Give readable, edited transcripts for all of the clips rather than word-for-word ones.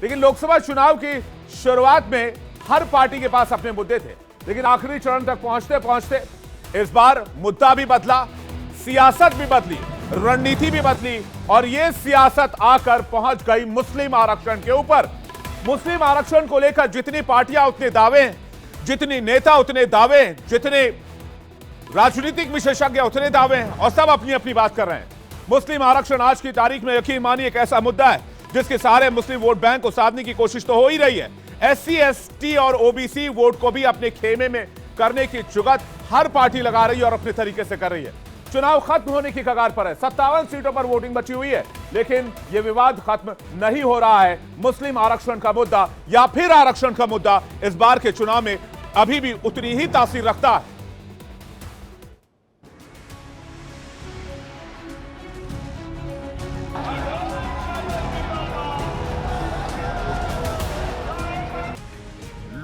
लेकिन लोकसभा चुनाव की शुरुआत में हर पार्टी के पास अपने मुद्दे थे, लेकिन आखिरी चरण तक पहुंचते पहुंचते इस बार मुद्दा भी बदला, सियासत भी बदली, रणनीति भी बदली और यह सियासत आकर पहुंच गई मुस्लिम आरक्षण के ऊपर। मुस्लिम आरक्षण को लेकर जितनी पार्टियां उतने दावे, जितनी नेता उतने दावे, जितने राजनीतिक विशेषज्ञ उतने दावे और सब अपनी अपनी बात कर रहे हैं। मुस्लिम आरक्षण आज की तारीख में यकीन मानिए एक ऐसा मुद्दा है जिसके सहारे मुस्लिम वोट बैंक को साधने की कोशिश तो हो ही रही है। एससी, एसटी और ओबीसी वोट को भी अपने खेमे में करने की जुगत हर पार्टी लगा रही है और अपने तरीके से कर रही है। चुनाव खत्म होने की कगार पर है, 57 सीटों पर वोटिंग बची हुई है, लेकिन यह विवाद खत्म नहीं हो रहा है। मुस्लिम आरक्षण का मुद्दा या फिर आरक्षण का मुद्दा इस बार के चुनाव में अभी भी उतनी ही तासीर रखता है।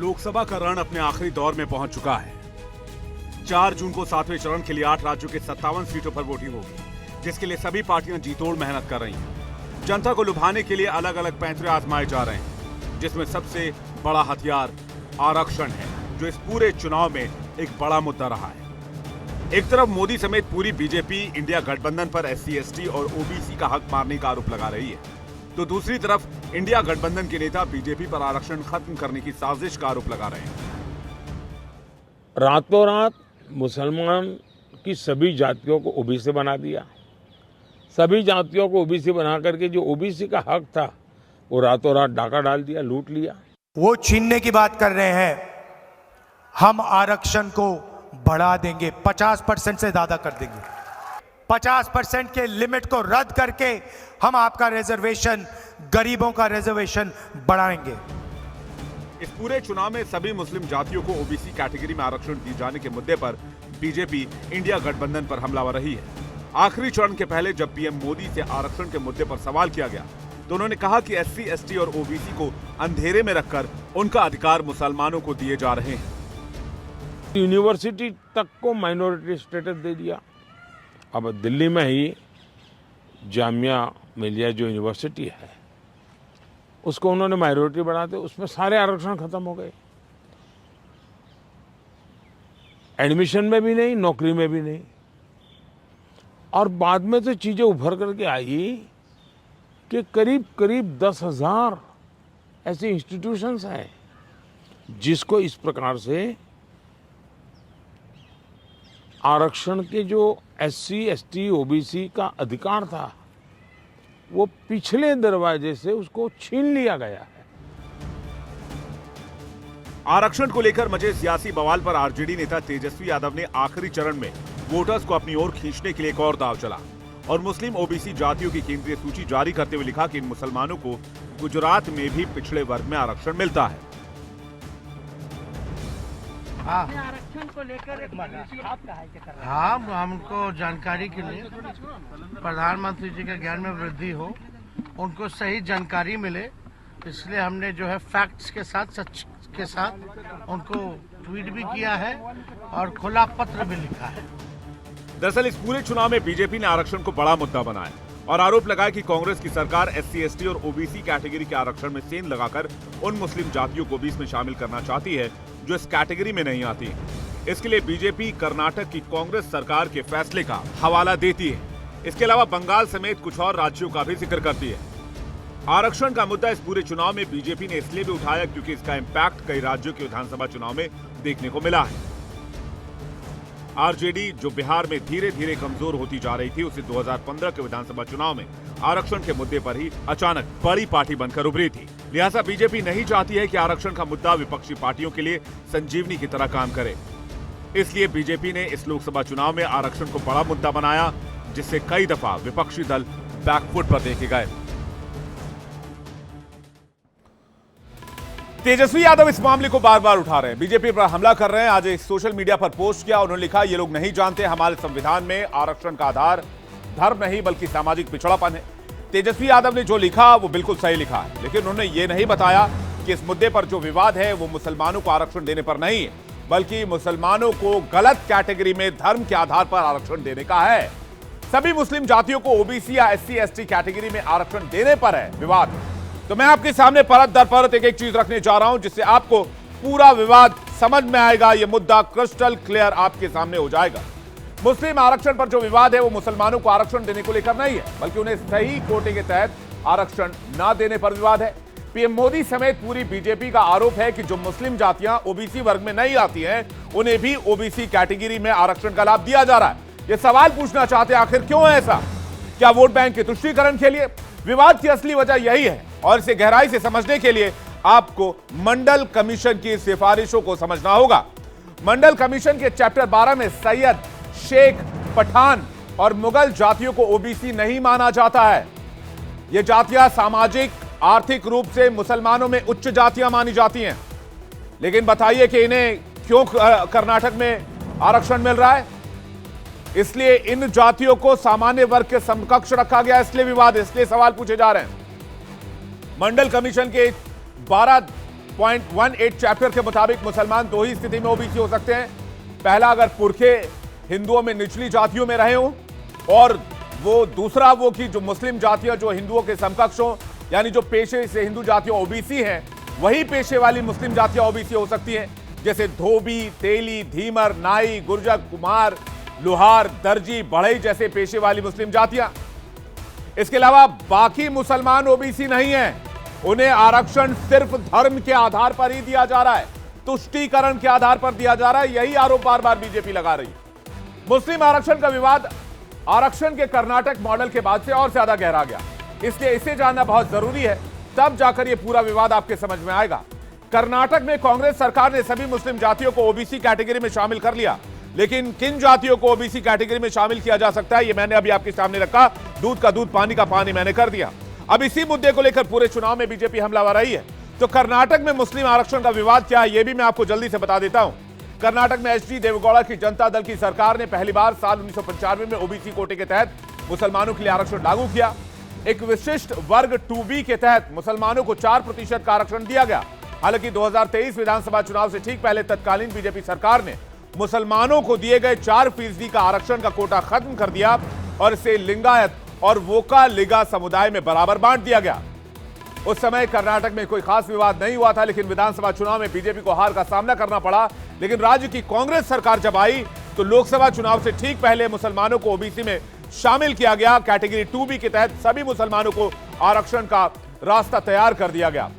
लोकसभा का रण अपने आखिरी दौर में पहुंच चुका है। 4 जून को 7वें चरण के लिए 8 राज्यों के 57 सीटों पर वोटिंग होगी, जिसके लिए सभी पार्टियां जीतोड़ मेहनत कर रही हैं। जनता को लुभाने के लिए अलग अलग पैंतरे आजमाए जा रहे हैं, जिसमें सबसे बड़ा हथियार आरक्षण है, जो इस पूरे चुनाव में एक बड़ा मुद्दा रहा है। एक तरफ मोदी समेत पूरी बीजेपी इंडिया गठबंधन पर एससी, एसटी और ओबीसी का हक मारने का आरोप लगा रही है, तो दूसरी तरफ इंडिया गठबंधन के नेता बीजेपी पर आरक्षण खत्म करने की साजिश का आरोप लगा रहे हैं। रातों रात मुसलमान की सभी जातियों को ओबीसी बना दिया। सभी जातियों को ओबीसी बना करके जो ओबीसी का हक था वो रातों रात डाका डाल दिया, लूट लिया। वो छीनने की बात कर रहे हैं। हम आरक्षण को बढ़ा देंगे, 50% से ज्यादा कर देंगे। 50% के लिमिट को रद्द करके हम आपका रिजर्वेशन, गरीबों का रिजर्वेशन बढ़ाएंगे। इस पूरे चुनाव में सभी मुस्लिम जातियों को ओबीसी कैटेगरी में आरक्षण दिए जाने के मुद्दे पर बीजेपी इंडिया गठबंधन पर हमलावर रही है। आखिरी चरण के पहले जब पीएम मोदी से आरक्षण के मुद्दे पर सवाल किया गया तो उन्होंने कहा कि एससी, एसटी और ओबीसी को अंधेरे में रखकर उनका अधिकार मुसलमानों को दिए जा रहे हैं। यूनिवर्सिटी तक को माइनॉरिटी स्टेटस दे दिया। अब दिल्ली में ही जामिया मिलिया जो यूनिवर्सिटी है उसको उन्होंने माइनॉरिटी बना दिया, उसमें सारे आरक्षण खत्म हो गए। एडमिशन में भी नहीं, नौकरी में भी नहीं। और बाद में तो चीजें उभर करके आई कि करीब करीब 10,000 ऐसे इंस्टीट्यूशंस हैं जिसको इस प्रकार से आरक्षण के जो एससी, एसटी, ओबीसी का अधिकार था वो पिछले दरवाजे से उसको छीन लिया गया है। आरक्षण को लेकर मचे सियासी बवाल पर आरजेडी नेता तेजस्वी यादव ने आखिरी चरण में वोटर्स को अपनी ओर खींचने के लिए एक और दांव चला और मुस्लिम ओबीसी जातियों की केंद्रीय सूची जारी करते हुए लिखा कि इन मुसलमानों को गुजरात में भी पिछड़े वर्ग में आरक्षण मिलता है। आरक्षण को लेकर हाँ, हमको जानकारी के लिए प्रधानमंत्री जी के ज्ञान में वृद्धि हो, उनको सही जानकारी मिले, इसलिए हमने जो है फैक्ट्स के साथ, सच के साथ उनको ट्वीट भी किया है और खुला पत्र भी लिखा है। दरअसल इस पूरे चुनाव में बीजेपी ने आरक्षण को बड़ा मुद्दा बनाया और आरोप लगाया कि कांग्रेस की सरकार एससी, एसटी और ओबीसी कैटेगरी के आरक्षण में सेंध लगाकर उन मुस्लिम जातियों को भी इसमें शामिल करना चाहती है जो इस कैटेगरी में नहीं आती। इसके लिए बीजेपी कर्नाटक की कांग्रेस सरकार के फैसले का हवाला देती है। इसके अलावा बंगाल समेत कुछ और राज्यों का भी जिक्र करती है। आरक्षण का मुद्दा इस पूरे चुनाव में बीजेपी ने इसलिए भी उठाया क्योंकि इसका इम्पैक्ट कई राज्यों के विधानसभा चुनाव में देखने को मिला है। आरजेडी जो बिहार में धीरे धीरे कमजोर होती जा रही थी, उसे 2015 के विधानसभा चुनाव में आरक्षण के मुद्दे पर ही अचानक बड़ी पार्टी बनकर उभरी थी। लिहाजा बीजेपी नहीं चाहती है कि आरक्षण का मुद्दा विपक्षी पार्टियों के लिए संजीवनी की तरह काम करे। इसलिए बीजेपी ने इस लोकसभा चुनाव में आरक्षण को बड़ा मुद्दा बनाया, जिससे कई दफा विपक्षी दल बैकफुट पर देखे गए। तेजस्वी यादव इस मामले को बार बार उठा रहे हैं, बीजेपी पर हमला कर रहे हैं। आज एक सोशल मीडिया पर पोस्ट किया, उन्होंने लिखा ये लोग नहीं जानते हमारे संविधान में आरक्षण का आधार धर्म नहीं बल्कि सामाजिक पिछड़ापन है। तेजस्वी यादव ने जो लिखा वो बिल्कुल सही लिखा है, लेकिन उन्होंने ये नहीं बताया कि इस मुद्दे पर जो विवाद है वो मुसलमानों को आरक्षण देने पर नहीं है, बल्कि मुसलमानों को गलत कैटेगरी में धर्म के आधार पर आरक्षण देने का है। सभी मुस्लिम जातियों को ओबीसी या एससी, एसटी कैटेगरी में आरक्षण देने पर है विवाद। तो मैं आपके सामने परत दर परत एक एक चीज रखने जा रहा हूं, जिससे आपको पूरा विवाद समझ में आएगा। यह मुद्दा क्रिस्टल क्लियर आपके सामने हो जाएगा। मुस्लिम आरक्षण पर जो विवाद है वो मुसलमानों को आरक्षण देने को लेकर नहीं है, बल्कि उन्हें सही कोटे के तहत आरक्षण ना देने पर विवाद है। पीएम मोदी समेत पूरी बीजेपी का आरोप है कि जो मुस्लिम जातियां ओबीसी वर्ग में नहीं आती हैं, उन्हें भी ओबीसी कैटेगरी में आरक्षण का लाभ दिया जा रहा है। ये सवाल पूछना चाहते हैं, आखिर क्यों है ऐसा? क्या वोट बैंक के तुष्टीकरण के लिए? विवाद की असली वजह यही है, और इसे गहराई से समझने के लिए आपको मंडल कमीशन की सिफारिशों को समझना होगा। मंडल कमीशन के चैप्टर 12 में सैयद, शेख, पठान और मुगल जातियों को ओबीसी नहीं माना जाता है। ये जातियां सामाजिक आर्थिक रूप से मुसलमानों में उच्च जातियां मानी जाती हैं। लेकिन बताइए कि इन्हें क्यों कर्नाटक में आरक्षण मिल रहा है? इसलिए इन जातियों को सामान्य वर्ग के समकक्ष रखा गया, इसलिए विवाद, इसलिए सवाल पूछे जा रहे हैं। मंडल कमीशन के 12.18 चैप्टर के मुताबिक मुसलमान दो ही स्थिति में ओबीसी हो सकते हैं। पहला, अगर पुरखे हिंदुओं में निचली जातियों में रहे हों, और वो दूसरा वो कि जो मुस्लिम जातियां जो हिंदुओं के समकक्ष हों, यानी जो पेशे से हिंदू जातियां ओबीसी हैं, वही पेशे वाली मुस्लिम जातियां ओबीसी हो सकती हैं, जैसे धोबी, तेली, धीमर, नाई, गुर्जर, कुम्हार, लोहार, दर्जी, बढ़ई जैसे पेशे वाली मुस्लिम जातियां। इसके अलावा बाकी मुसलमान ओबीसी नहीं हैं। उन्हें आरक्षण सिर्फ धर्म के आधार पर ही दिया जा रहा है, तुष्टीकरण के आधार पर दिया जा रहा है। यही आरोप बार बार बीजेपी लगा रही है। मुस्लिम आरक्षण का विवाद आरक्षण के कर्नाटक मॉडल के बाद से और ज्यादा गहरा गया, इसलिए इसे जानना बहुत जरूरी है, तब जाकर यह पूरा विवाद आपके समझ में आएगा। कर्नाटक में कांग्रेस सरकार ने सभी मुस्लिम जातियों को ओबीसी कैटेगरी में शामिल कर लिया, लेकिन किन जातियों को ओबीसी कैटेगरी में शामिल किया जा सकता है, यह मैंने अभी आपके सामने रखा। दूध का दूध, पानी का पानी मैंने कर दिया। अब इसी मुद्दे को लेकर पूरे चुनाव में बीजेपी हमलावर रही है। तो कर्नाटक में मुस्लिम आरक्षण का विवाद क्या है, यह भी मैं आपको जल्दी से बता देता हूं। कर्नाटक में एचडी देवेगौड़ा की जनता दल की सरकार ने पहली बार साल 1995 में ओबीसी कोटे के तहत मुसलमानों के लिए आरक्षण लागू किया। एक विशिष्ट वर्ग 2B के तहत मुसलमानों को 4% का आरक्षण दिया गया। हालांकि 2023 विधानसभा चुनाव से ठीक पहले तत्कालीन बीजेपी सरकार ने मुसलमानों को दिए गए 4% का आरक्षण का कोटा खत्म कर दिया और इसे लिंगायत और वोका लिगा समुदाय में बराबर बांट दिया गया। उस समय कर्नाटक में कोई खास विवाद नहीं हुआ था, लेकिन विधानसभा चुनाव में बीजेपी को हार का सामना करना पड़ा। लेकिन राज्य की कांग्रेस सरकार जब आई तो लोकसभा चुनाव से ठीक पहले मुसलमानों को ओबीसी में शामिल किया गया। कैटेगरी 2B के तहत सभी मुसलमानों को आरक्षण का रास्ता तैयार कर दिया गया।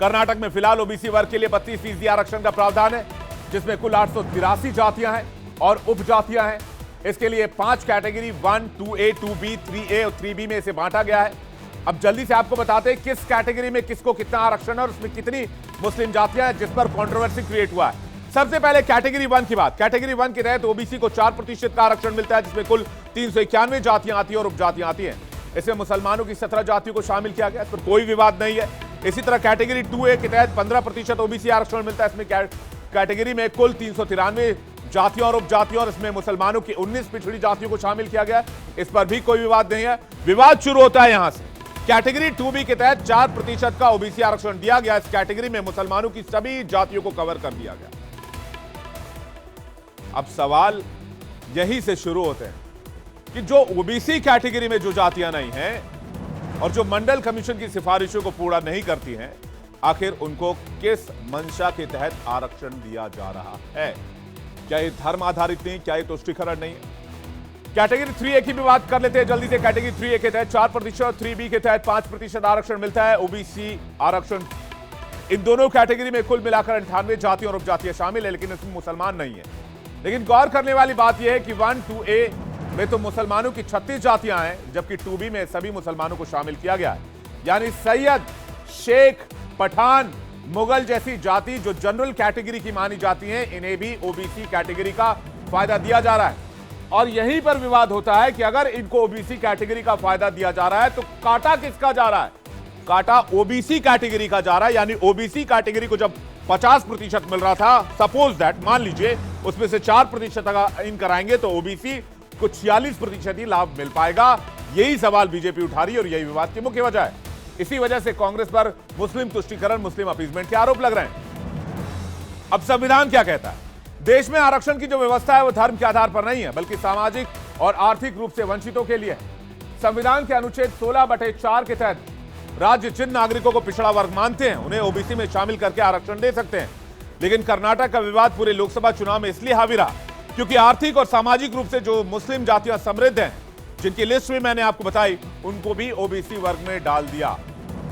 कर्नाटक में फिलहाल ओबीसी वर्ग के लिए 32% आरक्षण का प्रावधान है, जिसमें कुल 883 जातियां हैं और उपजातियां हैं। इसके लिए 5 कैटेगरी 1, 2A, 2B, 3A और 3B में इसे बांटा गया है। अब जल्दी से आपको बताते हैं किस कैटेगरी में किसको कितना आरक्षण है और उसमें कितनी मुस्लिम जातियां हैं, जिस पर कंट्रोवर्सी क्रिएट हुआ है। सबसे पहले कैटेगरी 1 की बात। कैटेगरी 1 के तहत ओबीसी को 4% का आरक्षण मिलता है, जिसमें कुल 391 जातियां आती हैं और उपजातियां आती हैं। इसमें मुसलमानों की 17 जातियों को शामिल किया गया, इस पर कोई विवाद नहीं है। इसी तरह कैटेगरी 2A के तहत 15% ओबीसी आरक्षण मिलता है। इसमें कैटेगरी में कुल 393 जातियों और उपजातियों और इसमें मुसलमानों की 19 पिछड़ी जातियों को शामिल किया गया। इस पर भी कोई विवाद नहीं है। विवाद शुरू होता है यहां से। कैटेगरी 2B के तहत 4% का ओबीसी आरक्षण दिया गया। इस कैटेगरी में मुसलमानों की सभी जातियों को कवर कर दिया गया। अब सवाल यही से शुरू होते हैं कि जो ओबीसी कैटेगरी में जो जातियां नहीं हैं और जो मंडल कमीशन की सिफारिशों को पूरा नहीं करती हैं, आखिर उनको किस मंशा के तहत आरक्षण दिया जा रहा है? क्या ये धर्म आधारित नहीं? क्या ये तुष्टीकरण नहीं? कैटेगरी 3A की भी बात कर लेते हैं जल्दी से। कैटेगरी 3A के तहत 4%, 3B के तहत 5% आरक्षण मिलता है। ओबीसी आरक्षण इन दोनों कैटेगरी में कुल मिलाकर 98 जातियां और उपजातियां शामिल है, लेकिन इसमें मुसलमान नहीं है। लेकिन गौर करने वाली बात यह है कि 1, 2A में तो मुसलमानों की 36 जातियां हैं, जबकि 2B में सभी मुसलमानों को शामिल किया गया है। यानी सैयद, शेख, पठान, मुगल जैसी जाति जो जनरल कैटेगरी की मानी जाती हैं, इन्हें भी ओबीसी कैटेगरी का फायदा दिया जा रहा है। और यहीं पर विवाद होता है कि अगर इनको ओबीसी कैटेगरी का फायदा दिया जा रहा है तो काटा किसका जा रहा है? काटा ओबीसी कैटेगरी का जा रहा है। यानी ओबीसी कैटेगरी को जब 50% मिल रहा था, सपोज दैट, मान लीजिए उसमें से 4% इन कराएंगे तो ओबीसी को 46% ही लाभ मिल पाएगा। यही सवाल बीजेपी उठा रही है और यही विवाद की मुख्य वजह है। इसी वजह से कांग्रेस पर मुस्लिम तुष्टीकरण, मुस्लिम अपीजमेंट के आरोप लग रहे हैं। अब संविधान क्या कहता है? देश में आरक्षण की जो व्यवस्था है वो धर्म के आधार पर नहीं है, बल्कि सामाजिक और आर्थिक रूप से वंचितों के लिए है। संविधान के अनुच्छेद 16/4 के तहत राज्य जिन नागरिकों को पिछड़ा वर्ग मानते हैं उन्हें ओबीसी में शामिल करके आरक्षण दे सकते हैं। लेकिन कर्नाटक का विवाद पूरे लोकसभा चुनाव में इसलिए हावी रहा क्योंकि आर्थिक और सामाजिक रूप से जो मुस्लिम जातियां समृद्ध हैं, जिनकी लिस्ट भी मैंने आपको बताई, उनको भी ओबीसी वर्ग में डाल दिया।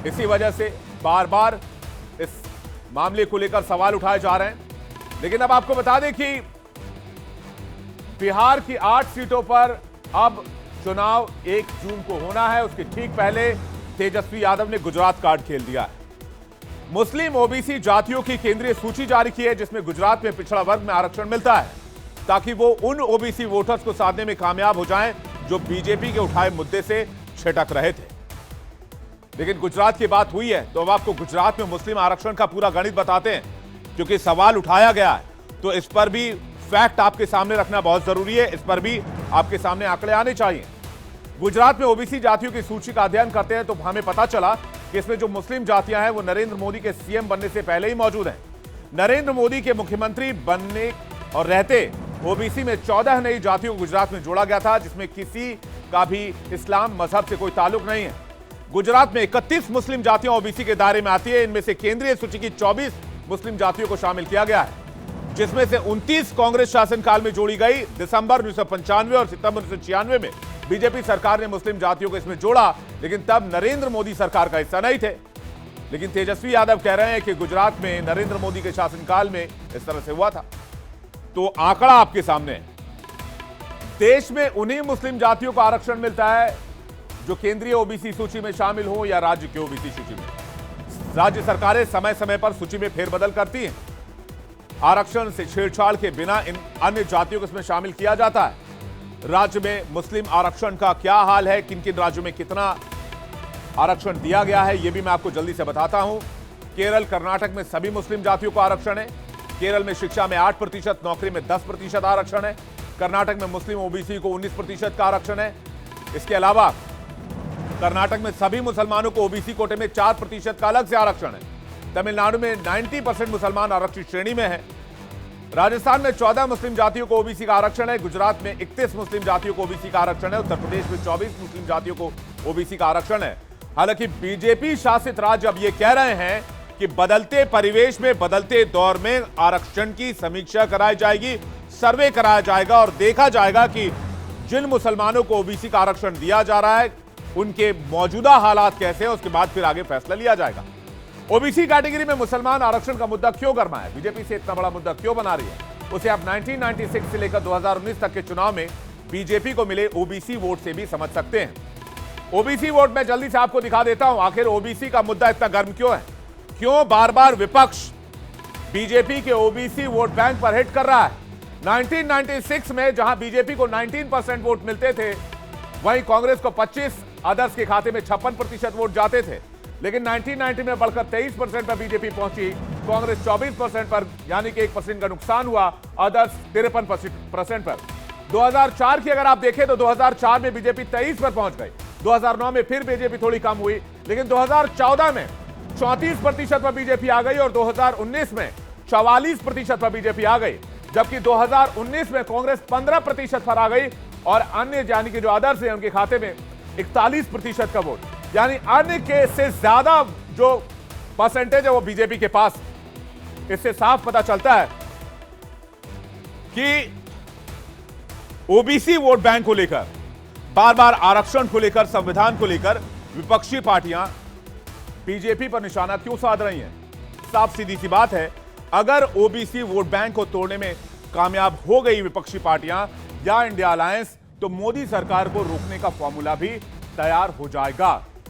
इसी वजह से बार बार इस मामले को लेकर सवाल उठाए जा रहे हैं। लेकिन अब आपको बता दें कि बिहार की 8 सीटों पर अब चुनाव 1 जून को होना है। उसके ठीक पहले तेजस्वी यादव ने गुजरात कार्ड खेल दिया है। मुस्लिम ओबीसी जातियों की केंद्रीय सूची जारी की है जिसमें गुजरात में पिछड़ा वर्ग में आरक्षण मिलता है ताकि वो उन ओबीसी वोटर्स को साधने में कामयाब हो जाएं जो बीजेपी के उठाए मुद्दे से छिटक रहे थे। लेकिन गुजरात की बात हुई है तो अब आपको गुजरात में मुस्लिम आरक्षण का पूरा गणित बताते हैं, क्योंकि सवाल उठाया गया है तो इस पर भी फैक्ट आपके सामने रखना बहुत जरूरी है। इस पर भी आपके सामने आंकड़े आने चाहिए। गुजरात में ओबीसी जातियों की सूची का अध्ययन करते हैं तो हमें पता चला कि इसमें जो मुस्लिम जातियां हैं वो नरेंद्र मोदी के सीएम बनने से पहले ही मौजूद हैं। नरेंद्र मोदी के मुख्यमंत्री बनने और रहते ओबीसी में 14 नई जातियों को गुजरात में जोड़ा गया था, जिसमें किसी का भी इस्लाम मजहब से कोई ताल्लुक नहीं है। गुजरात में 31 मुस्लिम जातियां ओबीसी के दायरे में आती है। इनमें से केंद्रीय सूची की 24 मुस्लिम जातियों को शामिल किया गया है, जिसमें से 29 कांग्रेस शासनकाल में जोड़ी गई। दिसंबर 1995 और सितंबर 1996 में बीजेपी सरकार ने मुस्लिम जातियों को इसमें जोड़ा, लेकिन तब नरेंद्र मोदी सरकार का हिस्सा नहीं थे। लेकिन तेजस्वी यादव कह रहे हैं कि गुजरात में नरेंद्र मोदी के शासनकाल में इस तरह से हुआ था। तो आंकड़ा आपके सामने है। देश में उन्हीं मुस्लिम जातियों को आरक्षण मिलता है जो केंद्रीय ओबीसी सूची में शामिल हो या राज्य के ओबीसी सूची में। राज्य सरकारें समय समय पर सूची में फेरबदल करती हैं। आरक्षण से छेड़छाड़ के बिना इन अन्य जातियों को इसमें शामिल किया जाता है। राज्य में मुस्लिम आरक्षण का क्या हाल है, किन किन राज्यों में कितना आरक्षण दिया गया है, यह भी मैं आपको जल्दी से बताता हूं। केरल, कर्नाटक में सभी मुस्लिम जातियों को आरक्षण है। केरल में शिक्षा में 8%, नौकरी में 10% आरक्षण है। कर्नाटक में मुस्लिम ओबीसी को 19% का आरक्षण है। इसके अलावा कर्नाटक में सभी मुसलमानों को ओबीसी कोटे में 4% का अलग से आरक्षण है। तमिलनाडु में 90% मुसलमान आरक्षित श्रेणी में है। राजस्थान में 14 मुस्लिम जातियों को ओबीसी का आरक्षण है। गुजरात में 31 मुस्लिम जातियों को ओबीसी का आरक्षण है। उत्तर प्रदेश में 24 मुस्लिम जातियों को ओबीसी का आरक्षण है। हालांकि बीजेपी शासित राज्य अब ये कह रहे हैं कि बदलते परिवेश में, बदलते दौर में आरक्षण की समीक्षा कराई जाएगी, सर्वे कराया जाएगा और देखा जाएगा कि जिन मुसलमानों को ओबीसी का आरक्षण दिया जा रहा है उनके मौजूदा हालात कैसे हैं, उसके बाद फिर आगे फैसला लिया जाएगा। ओबीसी कैटेगरी में मुसलमान आरक्षण का मुद्दा क्यों गर्मा है, बीजेपी से इतना बड़ा मुद्दा क्यों बना रही है, उसे आप 1996 से लेकर 2019 तक के चुनाव में बीजेपी को मिले ओबीसी वोट से भी समझ सकते हैं। ओबीसी वोट मैं जल्दी से आपको दिखा देता हूं। आखिर ओबीसी का मुद्दा इतना गर्म क्यों है, क्यों बार बार विपक्ष बीजेपी के ओबीसी वोट बैंक पर हिट कर रहा है। 1996 में जहां बीजेपी को 19% वोट मिलते थे, वहीं कांग्रेस को 25, अदर्स के खाते में 56% वोट जाते थे। लेकिन 1990 में बढ़कर 23% पर बीजेपी पहुंची, कांग्रेस 24% पर, यानी कि 1% का नुकसान हुआ, अदर्स 53% पर। 2004 की अगर आप देखें तो 2004 में बीजेपी 23 पर पहुंच गई। 2009 में फिर बीजेपी थोड़ी कम हुई, लेकिन 2014 में 34% पर बीजेपी आ गई और 2019 में 44% पर बीजेपी आ गई, जबकि 2019 में कांग्रेस 15% पर आ गई और अन्य यानी कि जो अदर्स हैं उनके खाते में 41% का वोट, यानी अन्य के से ज्यादा जो परसेंटेज है वो बीजेपी के पास। इससे साफ पता चलता है कि ओबीसी वोट बैंक को लेकर, बार बार आरक्षण को लेकर, संविधान को लेकर विपक्षी पार्टियां बीजेपी पर निशाना क्यों साध रही हैं। साफ सीधी सी बात है, अगर ओबीसी वोट बैंक को तोड़ने में कामयाब हो गई विपक्षी पार्टियां या इंडिया अलायंस, तो मोदी सरकार को रोकने का फॉर्मूला भी तैयार हो जाएगा।